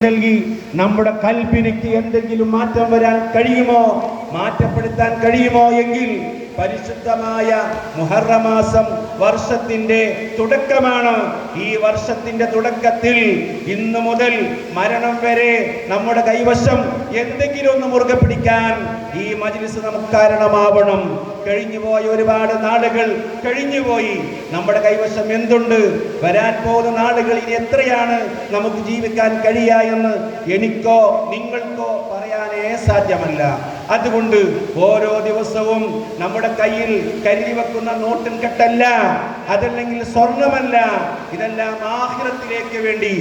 നൽകി നമ്മുടെ കൽബിനിക്ക് എന്തെങ്കിലും മാറ്റം വരാൻ കഴിയുമോ, മാറ്റപ്പെടുത്താൻ കഴിയുമോ എങ്കിൽ പരിശുദ്ധമായ മുഹറം മാസം വർഷത്തിന്റെ തുടക്കമാണ്. ഈ വർഷത്തിന്റെ തുടക്കത്തിൽ ഇന്നു മുതൽ മരണം വരെ നമ്മുടെ കൈവശം എന്തെങ്കിലും ഒന്ന് മുറുകെ പിടിക്കാൻ ഈ മജ്ലിസ് നമുക്ക് കാരണമാവണം. കഴിഞ്ഞുപോയ ഒരുപാട് നാളുകൾ കഴിഞ്ഞുപോയി. നമ്മുടെ കൈവശം എന്തുണ്ട്? വരാൻ പോകുന്ന നാളുകൾ ഇനി എത്രയാണ് നമുക്ക് ജീവിക്കാൻ കഴിയുക എന്ന് എനിക്കോ നിങ്ങൾക്കോ പറയാനേ സാധ്യമല്ല. അതുകൊണ്ട് ഓരോ ദിവസവും നമ്മുടെ കയ്യിൽ കരുതി വെക്കുന്ന നോട്ടും കെട്ടല്ല, അതല്ലെങ്കിൽ സ്വർണമല്ല, ഇതെല്ലാം ആഖിറത്തിലേക്ക് വേണ്ടി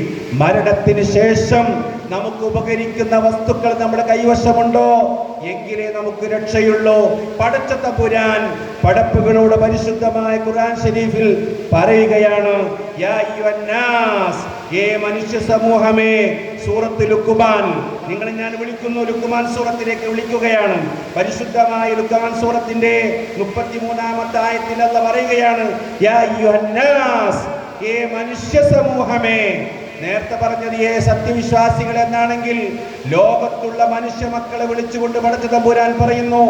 മരണത്തിന് ശേഷം നമുക്ക് ഉപകരിക്കുന്ന വസ്തുക്കൾ നമ്മുടെ കൈവശമുണ്ടോ എങ്കിലേ നമുക്ക് രക്ഷയുള്ളൂ. പടച്ച തമ്പുരാൻ പടപ്പുകളോട് പരിശുദ്ധമായ ഖുർആൻ ശരീഫിൽ പറയുകയാണ്, യാ അയ്യുഹന്നാസ്, ഏ മനുഷ്യ സമൂഹമേ. സൂറത്ത് ലുഖ്മാൻ, നിങ്ങളെ ഞാൻ വിളിക്കുന്നു ലുഖ്മാൻ സൂറത്തിലേക്ക് വിളിക്കുകയാണ്. പരിശുദ്ധമായ ലുഖ്മാൻ സൂറത്തിന്റെ 33-ാമത്തെ ആയത്തിൽ അല്ലാഹ് പറയുകയാണ്, യാ അയ്യുഹന്നാസ്, ഏ മനുഷ്യ സമൂഹമേ. നേരത്തെ പറഞ്ഞത് ഏ സത്യവിശ്വാസികൾ എന്നാണെങ്കിൽ ലോകത്തുള്ള മനുഷ്യ മക്കളെ വിളിച്ചുകൊണ്ട് പടച്ച തമ്പുരാൻ പറയുന്നു,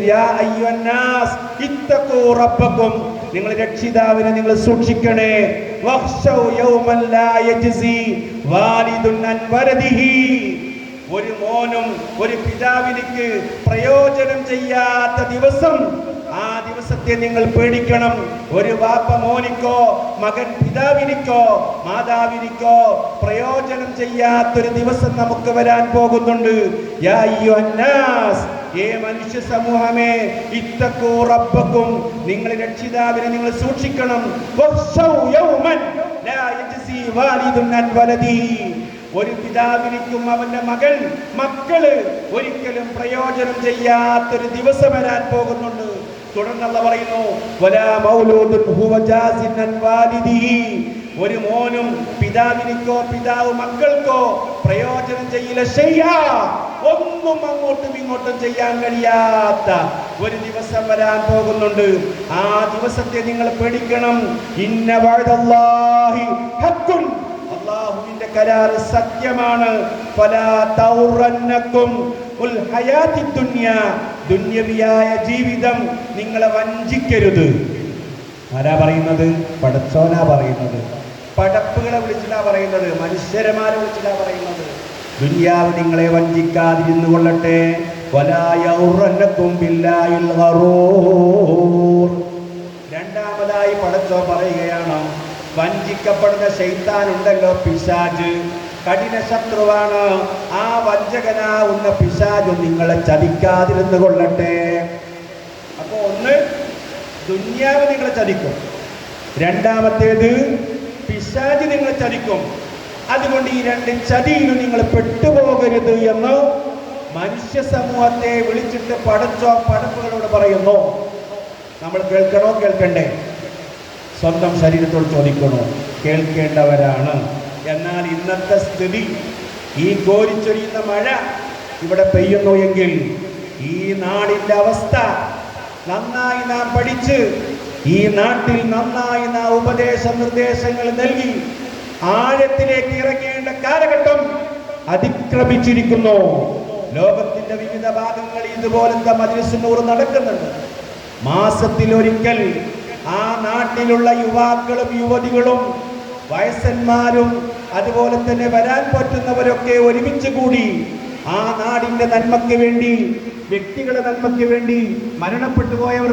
യാ അയ്യുഹന്നാസ് ഇത്തഖൂ റബ്ബക്കും, നിങ്ങൾ രക്ഷിതാവിനെ നിങ്ങൾ സൂക്ഷിക്കണേ. വഖ്ശൗ യൗമൻ ലാ യജ്സി വാലിദുൻ അൻ വലദിഹി, ഒരു മോനും ഒരു പിതാവിനിക്ക് പ്രയോജനം ചെയ്യാത്ത ദിവസം, ആ ദിവസത്തെ നിങ്ങൾ പേടിക്കണം. ഒരു വാപ്പ മോനിക്കോ മകൻ പിതാവിനിക്കോ മാതാവിനിക്കോ പ്രയോജനം ചെയ്യാത്തൊരു ദിവസം നമുക്ക് വരാൻ പോകുന്നുണ്ട്. യാ അയ്യുഹന്നാസ്, ഏ മനുഷ്യ സമൂഹമേ, ഇത്തഖൂ റബ്ബക്കും, നിങ്ങൾ രക്ഷിതാവിനെ നിങ്ങൾ സൂക്ഷിക്കണം. വഖ്ശൗ യൗമൻ ലാ യജ്സി വാലിദുൻ അൻ വലദിഹി, ഒരു പിതാവിനിക്കും അവന്റെ മക്കള് ഒരിക്കലും പ്രയോജനം ചെയ്യാത്തൊരു ദിവസം വരാൻ പോകുന്നുണ്ട്. തുടർന്നുള്ള പറയുന്നു, വലാ മൗലൂദുൻ ഹുവ ജാസിൻ അൻ വാലിദിഹി, ഒരു മോനും പിതാവിനിക്കോ പിതാവ് മക്കൾക്കോ പ്രയോജനം ചെയ്യില്ല. ഒന്നും അങ്ങോട്ടും ഇങ്ങോട്ടും ചെയ്യാൻ കഴിയാത്ത ഒരു ദിവസം വരാൻ പോകുന്നുണ്ട്. ആ ദിവസത്തെ നിങ്ങൾ പേടിക്കണം. ഇന്ന വഅദല്ലാഹി ഹഖ്ഖുൻ, അല്ലാഹുവിന്റെ കരാർ സത്യമാണ്. ഫലാ തൗറന്നകും ഉൽ ഹയാത്തി ദുനിയ, ദുന്യവിയായ ജീവിതം നിങ്ങളെ വഞ്ചിക്കരുത്. ആരാ പറയുന്നത്? പടച്ചോനാ പറയുന്നത്. പടപ്പുകളെ വിളിച്ചിട്ടാ പറയുന്നത്, മനുഷ്യരമാരെ വിളിച്ചിട്ടാ പറയുന്നത്. ദുനിയാവ് നിങ്ങളെ വഞ്ചിക്കാതിരുന്നു കൊള്ളട്ടെ. വലാ യൗറന്നകും ബില്ലാഹിൽ ഗറൂർ. രണ്ടാമതായി പടച്ചോൻ പറയുകയാണ്, വഞ്ചിക്കപ്പെടുന്ന ശൈത്താൻ ഉണ്ടല്ലോ, പിശാച്, കഠിന ശത്രുവാണ്. ആ വഞ്ചകനാവുന്ന പിശാച് നിങ്ങളെ ചതിക്കാതിരുന്നു കൊള്ളട്ടെ. അപ്പൊ ഒന്ന്, ദുനിയാവ് നിങ്ങളെ ചതിക്കും. രണ്ടാമത്തേത്, പിശാച് നിങ്ങളെ ചതിക്കും. അതുകൊണ്ട് ഈ രണ്ട് ചതിയിലും നിങ്ങൾ പെട്ടുപോകരുത് എന്ന് മനുഷ്യ സമൂഹത്തെ വിളിച്ചിട്ട് പടപ്പുകളോട് പറയുന്നു. നമ്മൾ കേൾക്കണോ കേൾക്കണ്ടേ? സ്വന്തം ശരീരത്തോട് ചോദിക്കണോ? കേൾക്കേണ്ടവരാണ്. എന്നാൽ ഇന്നത്തെ സ്ഥിതി, ഈ കോരിച്ചൊരിയുന്ന മഴ ഇവിടെ പെയ്യുന്നു എങ്കിൽ ഈ നാടിൻ്റെ അവസ്ഥ നന്നായി നാം പഠിച്ച്, ഈ നാട്ടിൽ നന്നായി നാം ഉപദേശ നിർദ്ദേശങ്ങൾ നൽകി ആഴത്തിലേക്ക് ഇറങ്ങേണ്ട കാലഘട്ടം അതിക്രമിച്ചിരിക്കുന്നു. ലോകത്തിന്റെ വിവിധ ഭാഗങ്ങളിൽ ഇതുപോലത്തെ മജ്‌ലിസ് നൂർ നടക്കുന്നുണ്ട്. മാസത്തിലൊരിക്കൽ ആ നാട്ടിലുള്ള യുവാക്കളും യുവതികളും വയസ്സന്മാരും അതുപോലെ തന്നെ വരാൻ പറ്റുന്നവരൊക്കെ ഒരുമിച്ച് കൂടി ആ നാടിന്റെ നന്മയ്ക്ക് വേണ്ടി, വ്യക്തികളുടെ നന്മയ്ക്ക് വേണ്ടി, മരണപ്പെട്ടു പോയവർ